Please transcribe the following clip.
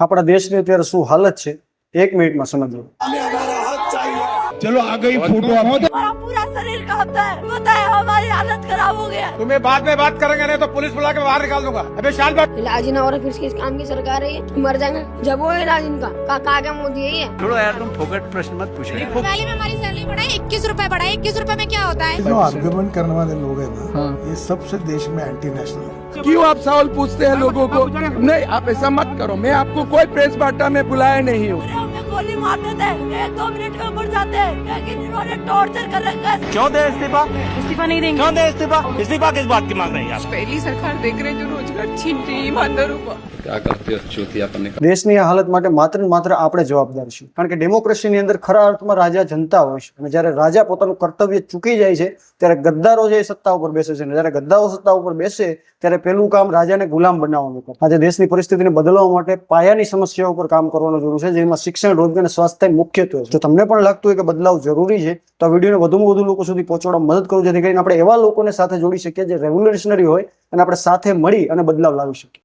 આપણા દેશની અત્યારે શું હાલત છે 1 મિનિટમાં સમજો। चलो आ गई फोटो आप हमारा पूरा शरीर कांपता है, पता है हमारी हालत खराब हो गया। तुम्हें बाद में बात करेंगे नहीं तो पुलिस बुला के बाहर निकाल दूंगा। अबे शांत बैठ। इलाज ही ना हो रहा, फिर किस काम की सरकार है ये? मर जाएंगे जब वो इलाज इनका का क्या मोदी है ये? छोड़ो यार, तुम फोकट प्रश्न मत पूछो। पहले में हमारी सैलरी बढ़ाई 21 रुपए बढ़ाई, 21 रुपए में क्या होता है? जो आर्गुमेंट करने वाले लोग हैं ना, ये सबसे देश में एंटी नेशनल है। क्यों आप सवाल पूछते हैं लोगों को? नहीं, आप ऐसा मत करो। मैं आपको कोई प्रेस वार्ता में बुलाया नहीं हूँ। हमें गोली मार देते हैं, 1-2 मिनट में मर जाते हैं, लेकिन इन्होंने टॉर्चर कर रखा है। क्यों दे इस्तीफा? इस्तीफा नहीं देंगे। क्यों दे इस्तीफा? इस्तीफा किस बात की मांग रही है आप? पहली सरकार देख रहे जो रोजगार छीन रही है ईमानदारों को। क्या करते हो चूतियापन? દેશની આ હાલત માટે માત્ર ને માત્ર આપણે જવાબદાર છીએ, કારણ કે ડેમોક્રેસીની અંદર ખરા અર્થમાં રાજા જનતા હોય છે, અને જ્યારે રાજા પોતાનું કર્તવ્ય ચૂકી જાય છે ત્યારે ગદ્દારો જે સત્તા ઉપર બેસે છે, અને જ્યારે ગદ્દારો સત્તા ઉપર બેસે ત્યારે પેલું કામ રાજાને ગુલામ બનાવવાનું કરે। આજે દેશની પરિસ્થિતિને બદલવા માટે પાયાની સમસ્યાઓ પર કામ કરવાની જરૂર છે, જેમાં શિક્ષણ, રોજગાર અને સ્વાસ્થ્ય મુખ્યત્વે છે। જો તમને પણ લાગતું હોય કે બદલાવ જરૂરી છે તો આ વિડીયોને વધુમાં વધુ લોકો સુધી પહોંચાડવા મદદ કરો, જેથી કરીને આપણે એવા લોકોને સાથે જોડી શકીએ જે રેવોલ્યુશનરી હોય અને આપણે સાથે મળી અને બદલાવ લાવી શકીએ।